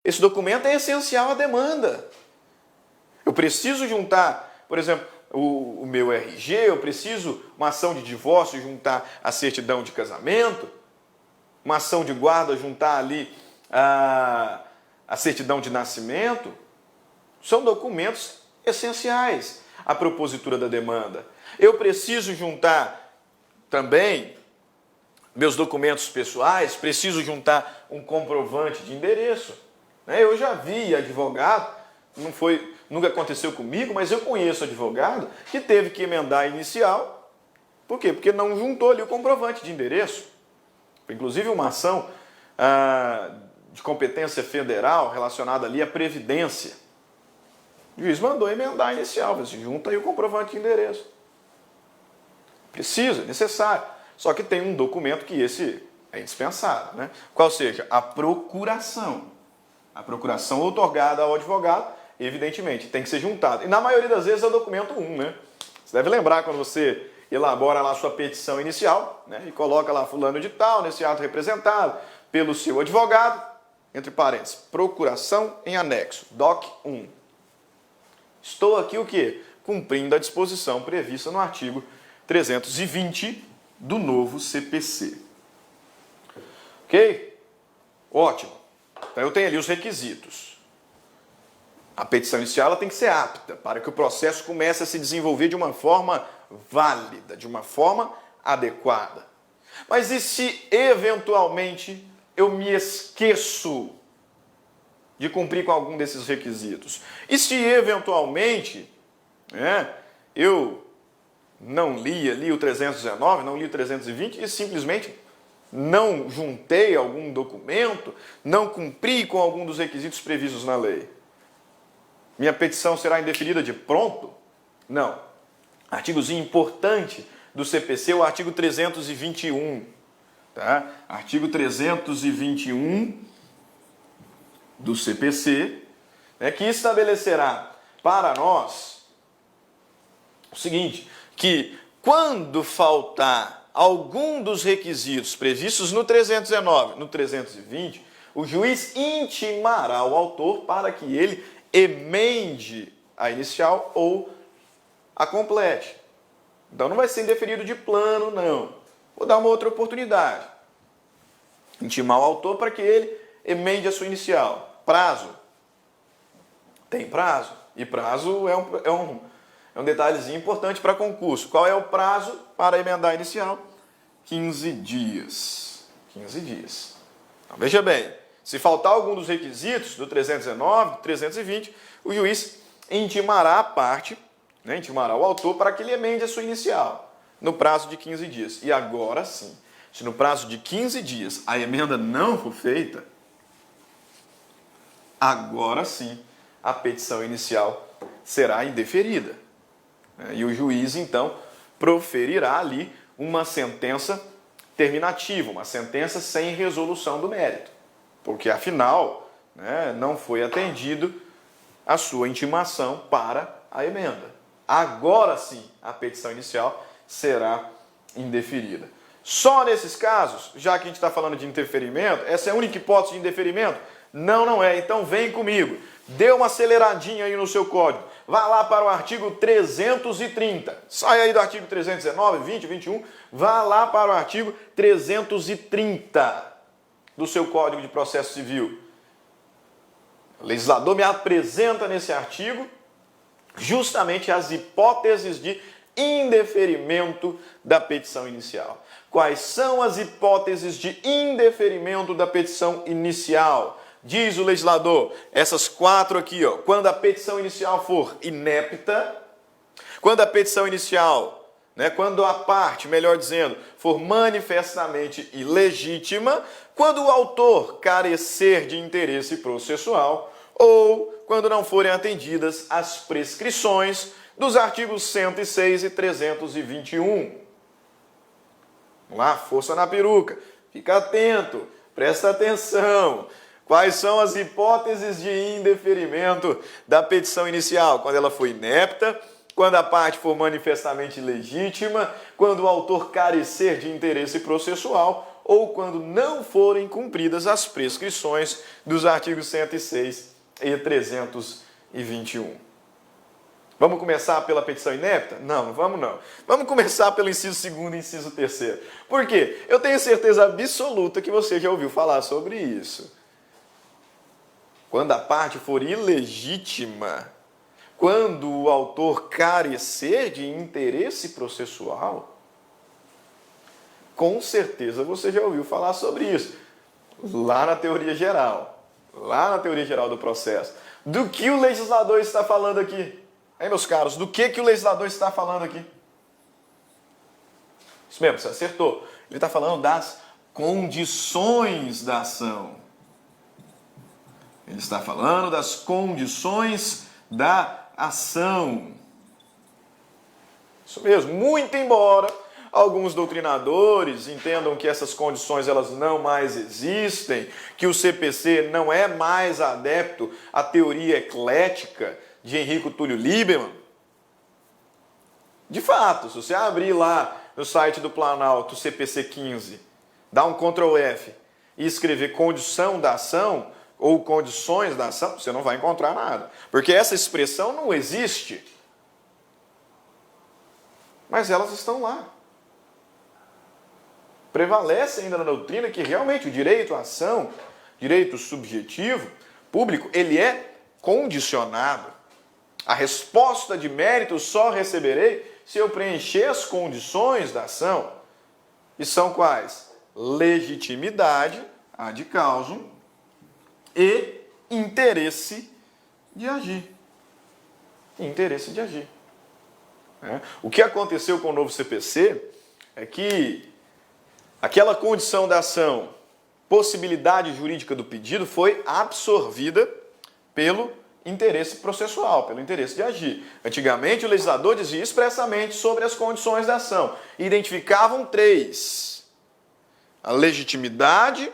Esse documento é essencial à demanda. Eu preciso juntar, por exemplo, o meu RG, eu preciso uma ação de divórcio juntar a certidão de casamento, uma ação de guarda juntar ali a certidão de nascimento. São documentos essenciais à propositura da demanda. Eu preciso juntar também meus documentos pessoais, preciso juntar um comprovante de endereço. Eu já vi advogado, nunca aconteceu comigo, mas eu conheço advogado que teve que emendar a inicial. Por quê? Porque não juntou ali o comprovante de endereço. Inclusive uma ação de competência federal relacionada ali à Previdência. O juiz mandou emendar a inicial, você junta aí o comprovante de endereço. Precisa, é necessário. Só que tem um documento que esse é indispensável, né? Qual seja? A procuração. A procuração outorgada ao advogado, evidentemente, tem que ser juntado. E na maioria das vezes é o documento 1, né? Você deve lembrar quando você elabora lá a sua petição inicial, né? E coloca lá fulano de tal, nesse ato representado pelo seu advogado, entre parênteses, procuração em anexo, DOC 1. Estou aqui o quê? Cumprindo a disposição prevista no artigo 320 do novo CPC. Ok? Ótimo. Então eu tenho ali os requisitos. A petição inicial ela tem que ser apta para que o processo comece a se desenvolver de uma forma válida, de uma forma adequada. Mas e se eventualmente eu me esqueço de cumprir com algum desses requisitos? E se eventualmente eu não li ali o 319, não li o 320 e simplesmente não juntei algum documento, não cumpri com algum dos requisitos previstos na lei? Minha petição será indeferida de pronto? Não. Artigozinho importante do CPC é o artigo 321. Tá? Artigo 321 do CPC, que estabelecerá para nós o seguinte, que quando faltar algum dos requisitos previstos no 319, no 320, o juiz intimará o autor para que ele emende a inicial ou a complete. Então não vai ser indeferido de plano, não. Vou dar uma outra oportunidade. Intimar o autor para que ele emende a sua inicial. Prazo. Tem prazo. E prazo é um detalhezinho importante para concurso. Qual é o prazo para emendar a inicial? 15 dias. 15 dias. Então, veja bem, se faltar algum dos requisitos do 319, do 320, o juiz intimará a parte, intimará o autor para que ele emende a sua inicial no prazo de 15 dias. E agora sim, se no prazo de 15 dias a emenda não for feita, agora sim a petição inicial será indeferida. E o juiz, então, proferirá ali uma sentença terminativa, uma sentença sem resolução do mérito. Porque, afinal, não foi atendido a sua intimação para a emenda. Agora sim, a petição inicial será indeferida. Só nesses casos, já que a gente está falando de indeferimento, essa é a única hipótese de indeferimento? Não, não é. Então vem comigo. Dê uma aceleradinha aí no seu código. Vá lá para o artigo 330. Sai aí do artigo 319, 20, 21. Vá lá para o artigo 330 do seu Código de Processo Civil. O legislador me apresenta nesse artigo justamente as hipóteses de indeferimento da petição inicial. Quais são as hipóteses de indeferimento da petição inicial? Diz o legislador, essas 4 aqui, ó, quando a petição inicial for inepta, quando a petição inicial, quando a parte, melhor dizendo, for manifestamente ilegítima, quando o autor carecer de interesse processual ou quando não forem atendidas as prescrições dos artigos 106 e 321. Vamos lá, força na peruca, fica atento, presta atenção. Quais são as hipóteses de indeferimento da petição inicial? Quando ela foi inepta, quando a parte for manifestamente legítima, quando o autor carecer de interesse processual ou quando não forem cumpridas as prescrições dos artigos 106 e 321. Vamos começar pela petição inepta? Não, não vamos não. Vamos começar pelo inciso 2º e inciso 3º. Por quê? Eu tenho certeza absoluta que você já ouviu falar sobre isso. Quando a parte for ilegítima, quando o autor carecer de interesse processual, com certeza você já ouviu falar sobre isso. Lá na teoria geral do processo. Do que o legislador está falando aqui? Hein, meus caros, do que o legislador está falando aqui? Isso mesmo, você acertou. Ele está falando das condições da ação. Ele está falando das condições da ação. Isso mesmo, muito embora alguns doutrinadores entendam que essas condições elas não mais existem, que o CPC não é mais adepto à teoria eclética de Henrico Túlio Lieberman. De fato, se você abrir lá no site do Planalto, CPC 15, dá um Ctrl F e escrever condição da ação ou condições da ação, você não vai encontrar nada. Porque essa expressão não existe. Mas elas estão lá. Prevalece ainda na doutrina que realmente o direito à ação, direito subjetivo, público, ele é condicionado. A resposta de mérito só receberei se eu preencher as condições da ação. E são quais? Legitimidade, ad causum, e interesse de agir. Interesse de agir. O que aconteceu com o novo CPC é que aquela condição da ação, possibilidade jurídica do pedido, foi absorvida pelo interesse processual, pelo interesse de agir. Antigamente, o legislador dizia expressamente sobre as condições da ação. Identificavam 3. A legitimidade,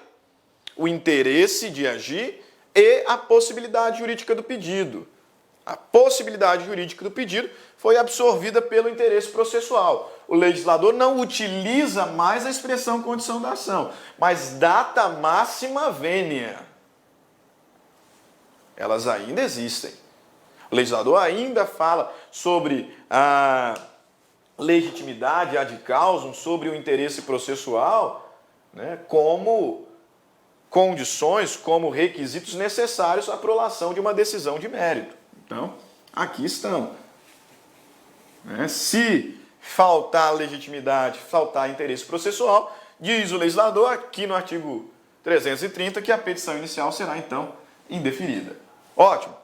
o interesse de agir e a possibilidade jurídica do pedido. A possibilidade jurídica do pedido foi absorvida pelo interesse processual. O legislador não utiliza mais a expressão condição da ação, mas data máxima vênia. Elas ainda existem. O legislador ainda fala sobre a legitimidade ad causum, sobre o interesse processual, né, como condições, como requisitos necessários à prolação de uma decisão de mérito. Então, aqui estão. Se faltar legitimidade, faltar interesse processual, diz o legislador aqui no artigo 330 que a petição inicial será, então, indeferida. Ótimo.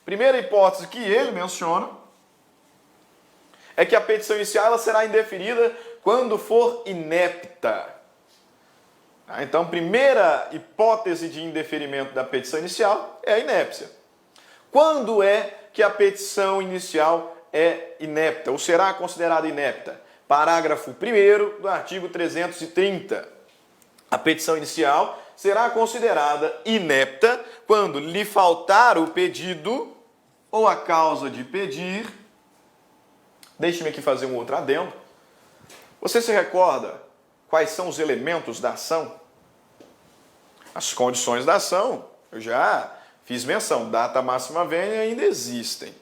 Primeira hipótese que ele menciona é que a petição inicial ela será indeferida quando for inepta. Então, primeira hipótese de indeferimento da petição inicial é a inépcia. Quando é que a petição inicial é inepta ou será considerada inepta? Parágrafo 1º do artigo 330. A petição inicial será considerada inepta quando lhe faltar o pedido ou a causa de pedir. Deixe-me aqui fazer um outro adendo. Você se recorda quais são os elementos da ação? As condições da ação, eu já fiz menção, data máxima vênia ainda existem.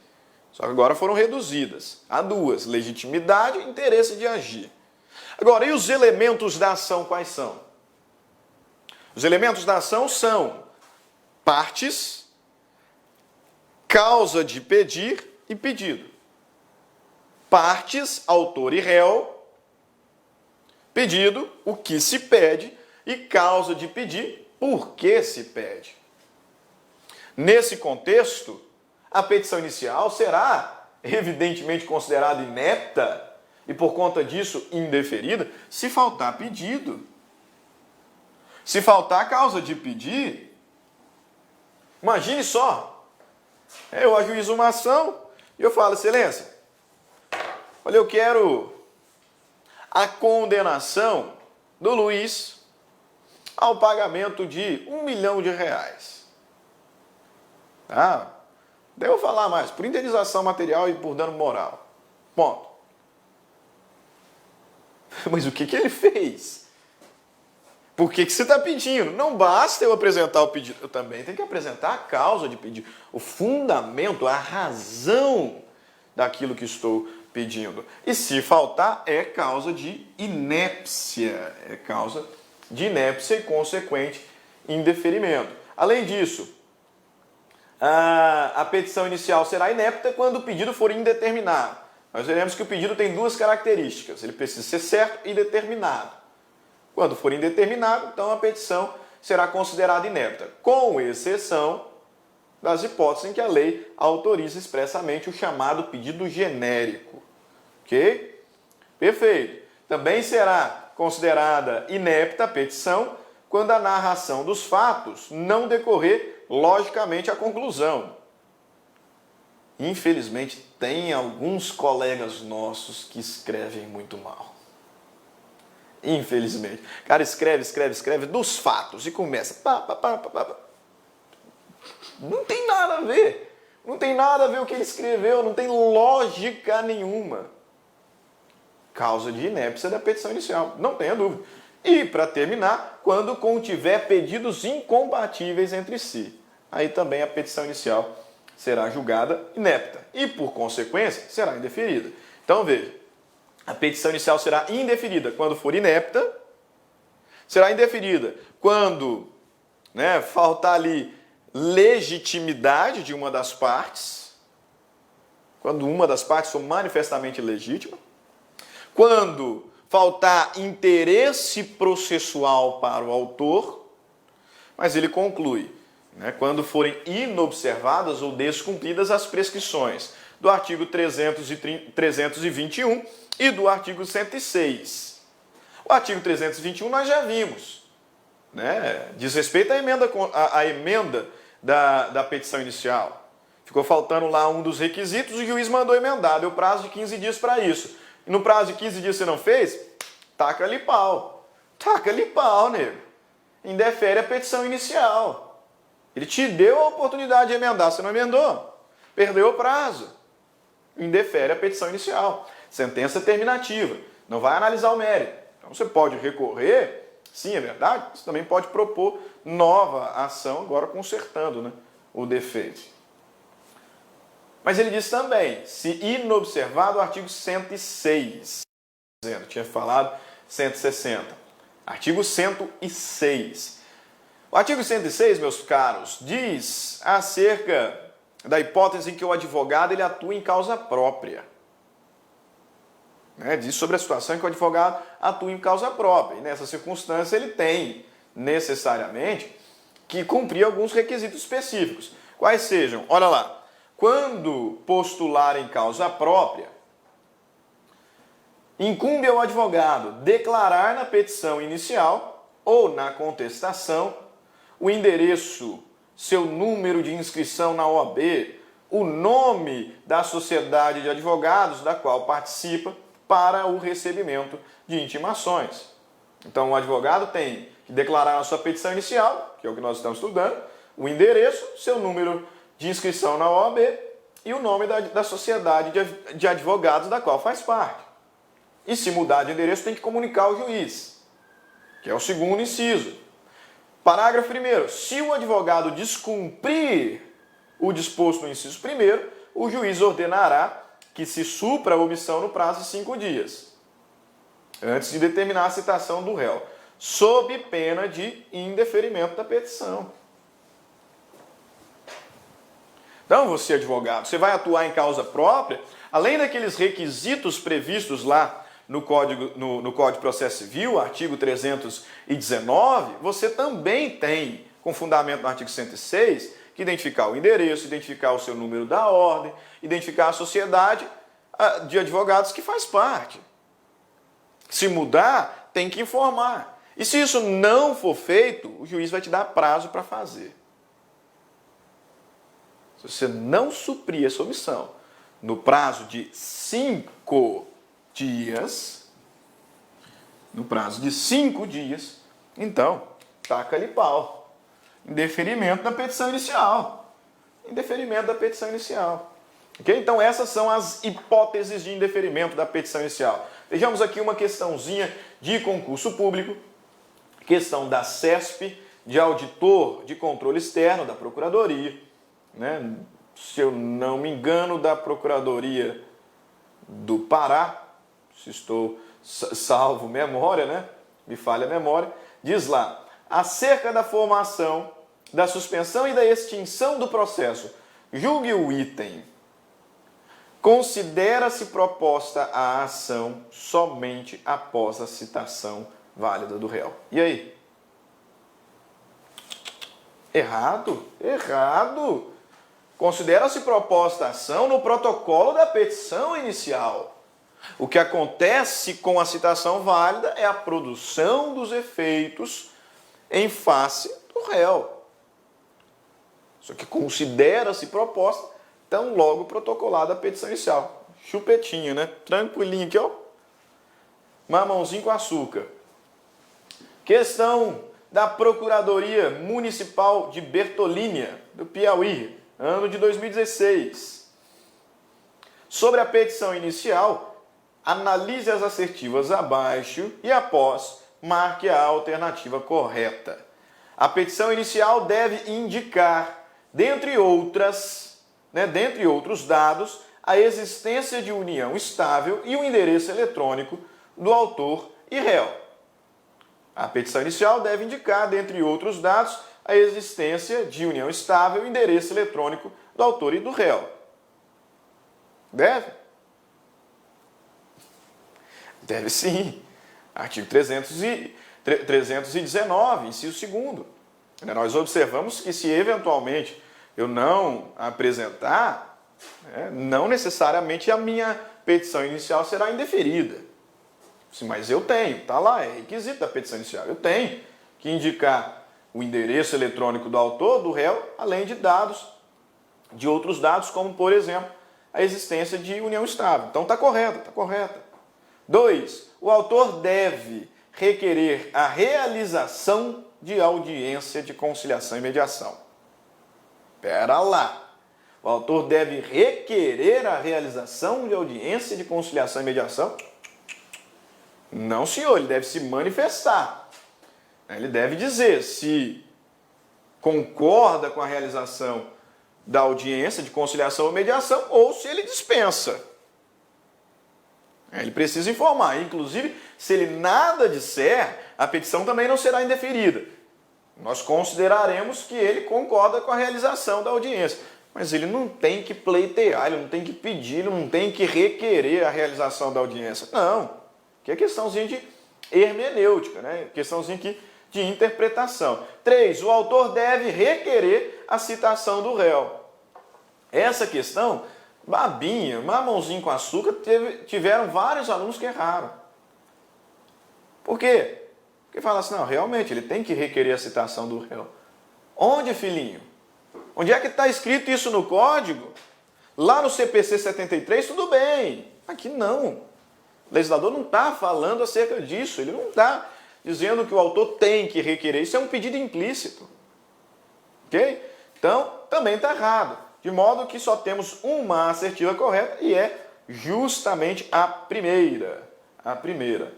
Só que agora foram reduzidas a 2, legitimidade e interesse de agir. Agora, e os elementos da ação quais são? Os elementos da ação são partes, causa de pedir e pedido. Partes, autor e réu. Pedido, o que se pede. E causa de pedir, por que se pede. Nesse contexto, a petição inicial será evidentemente considerada inepta e, por conta disso, indeferida, se faltar pedido. Se faltar causa de pedir, imagine só, eu ajuizo uma ação e eu falo, excelência, olha, eu quero a condenação do Luiz ao pagamento de R$1 milhão. Daí eu vou falar mais, por indenização material e por dano moral. Ponto. Mas o que ele fez? Por que você está pedindo? Não basta eu apresentar o pedido, eu também tenho que apresentar a causa de pedido, o fundamento, a razão daquilo que estou pedindo. E se faltar, é causa de inépcia, e consequente indeferimento. Além disso, a petição inicial será inepta quando o pedido for indeterminado. Nós veremos que o pedido tem duas características, ele precisa ser certo e determinado. Quando for indeterminado, então a petição será considerada inepta, com exceção das hipóteses em que a lei autoriza expressamente o chamado pedido genérico. Ok? Perfeito. Também será considerada inepta a petição quando a narração dos fatos não decorrer logicamente à conclusão. Infelizmente, tem alguns colegas nossos que escrevem muito mal. Infelizmente. O cara escreve dos fatos e começa. Não tem nada a ver. Não tem nada a ver o que ele escreveu, não tem lógica nenhuma. Causa de inépcia da petição inicial, não tenha dúvida. E, para terminar, quando contiver pedidos incompatíveis entre si. Aí também a petição inicial será julgada inepta e, por consequência, será indeferida. Então, veja, a petição inicial será indeferida quando for inepta, será indeferida quando faltar ali legitimidade de uma das partes, quando uma das partes for manifestamente legítima, quando faltar interesse processual para o autor, mas ele conclui, quando forem inobservadas ou descumpridas as prescrições do artigo 321 e do artigo 106. O artigo 321 nós já vimos, diz respeito à emenda da petição inicial. Ficou faltando lá um dos requisitos, o juiz mandou emendar, deu prazo de 15 dias para isso. E no prazo de 15 dias você não fez? Taca-lhe pau. Taca-lhe pau, nego. Indefere a petição inicial. Ele te deu a oportunidade de emendar, você não emendou. Perdeu o prazo. Indefere a petição inicial. Sentença terminativa. Não vai analisar o mérito. Então você pode recorrer, sim, é verdade. Você também pode propor nova ação, agora consertando o defeito. Mas ele diz também, se inobservado o artigo 106, tinha falado 160, artigo 106. O artigo 106, meus caros, diz acerca da hipótese em que o advogado ele atua em causa própria. Diz sobre a situação em que o advogado atua em causa própria. E nessa circunstância ele tem, necessariamente, que cumprir alguns requisitos específicos. Quais sejam? Olha lá. Quando postular em causa própria, incumbe ao advogado declarar na petição inicial ou na contestação o endereço, seu número de inscrição na OAB, o nome da sociedade de advogados da qual participa para o recebimento de intimações. Então, o advogado tem que declarar na sua petição inicial, que é o que nós estamos estudando, o endereço, seu número de inscrição na OAB e o nome da sociedade de advogados da qual faz parte. E se mudar de endereço, tem que comunicar ao juiz, que é o segundo inciso. Parágrafo 1º. Se o advogado descumprir o disposto no inciso 1º, o juiz ordenará que se supra a omissão no prazo de 5 dias, antes de determinar a citação do réu, sob pena de indeferimento da petição. Então, você, advogado, você vai atuar em causa própria, além daqueles requisitos previstos lá no Código de Processo Civil, artigo 319, você também tem, com fundamento no artigo 106, que identificar o endereço, identificar o seu número da ordem, identificar a sociedade de advogados que faz parte. Se mudar, tem que informar. E se isso não for feito, o juiz vai te dar prazo para fazer. Se você não suprir essa omissão no prazo de 5 dias, então, taca-lhe pau. Indeferimento da petição inicial. Indeferimento da petição inicial. Ok? Então essas são as hipóteses de indeferimento da petição inicial. Vejamos aqui uma questãozinha de concurso público, questão da CESP, de auditor de controle externo da Procuradoria, né? Se eu não me engano, da Procuradoria do Pará, se estou salvo memória, né? Me falha a memória, diz lá, acerca da formação, da suspensão e da extinção do processo, julgue o item. Considera-se proposta a ação somente após a citação válida do réu. E aí? Errado? Errado! Considera-se proposta a ação no protocolo da petição inicial. O que acontece com a citação válida é a produção dos efeitos em face do réu. Só que considera-se proposta tão logo protocolada a petição inicial. Chupetinho, né? Tranquilinho aqui, ó. Mamãozinho com açúcar. Questão da Procuradoria Municipal de Bertolínia, do Piauí, ano de 2016. Sobre a petição inicial, analise as assertivas abaixo e, após, marque a alternativa correta. A petição inicial deve indicar, dentre outros dados, a existência de união estável e o endereço eletrônico do autor e réu. A petição inicial deve indicar, dentre outros dados, a existência de união estável e endereço eletrônico do autor e do réu. Deve? Deve sim. Artigo 319, inciso 2º. Nós observamos que se eventualmente eu não apresentar, não necessariamente a minha petição inicial será indeferida. Mas eu tenho, está lá, é requisito da petição inicial. Eu tenho que indicar o endereço eletrônico do autor, do réu, além de dados, de outros dados, como, por exemplo, a existência de união estável. Então está correta, está correta. 2. O autor deve requerer a realização de audiência de conciliação e mediação. Espera lá. O autor deve requerer a realização de audiência de conciliação e mediação? Não, senhor, ele deve se manifestar. Ele deve dizer se concorda com a realização da audiência de conciliação ou mediação ou se ele dispensa. Ele precisa informar. Inclusive, se ele nada disser, a petição também não será indeferida. Nós consideraremos que ele concorda com a realização da audiência. Mas ele não tem que pleitear, ele não tem que pedir, ele não tem que requerer a realização da audiência. Não. Que é questãozinha de hermenêutica, né? Questãozinha aqui de interpretação. 3. O autor deve requerer a citação do réu. Essa questão, babinha, mamãozinho com açúcar, tiveram vários alunos que erraram. Por quê? Porque fala assim, não, realmente, ele tem que requerer a citação do réu. Onde, filhinho? Onde é que está escrito isso no código? Lá no CPC 73, tudo bem. Aqui não. O legislador não está falando acerca disso. Ele não está dizendo que o autor tem que requerer. Isso é um pedido implícito. Ok? Então, também está errado. De modo que só temos uma assertiva correta e é justamente a primeira. A primeira.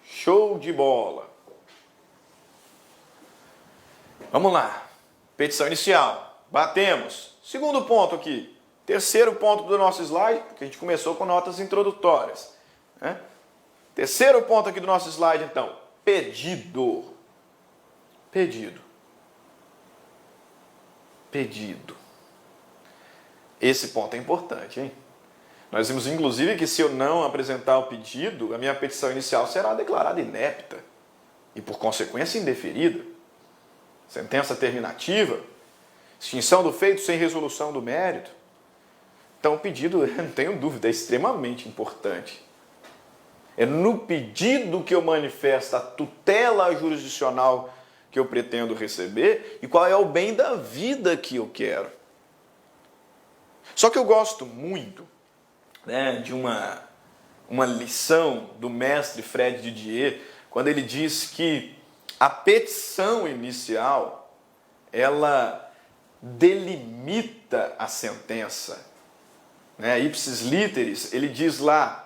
Show de bola. Vamos lá. Petição inicial. Batemos. Segundo ponto aqui. Terceiro ponto do nosso slide, porque a gente começou com notas introdutórias. Né? Terceiro ponto aqui do nosso slide, então. Pedido. Pedido. Pedido. Esse ponto é importante, hein? Nós vimos, inclusive, que se eu não apresentar o pedido, a minha petição inicial será declarada inepta e, por consequência, indeferida. Sentença terminativa, extinção do feito sem resolução do mérito. Então, o pedido, não tenho dúvida, é extremamente importante. É no pedido que eu manifesto a tutela jurisdicional que eu pretendo receber e qual é o bem da vida que eu quero. Só que eu gosto muito, né, de uma lição do mestre Fred Didier, quando ele diz que a petição inicial, ela delimita a sentença. né, ipsis literis, ele diz lá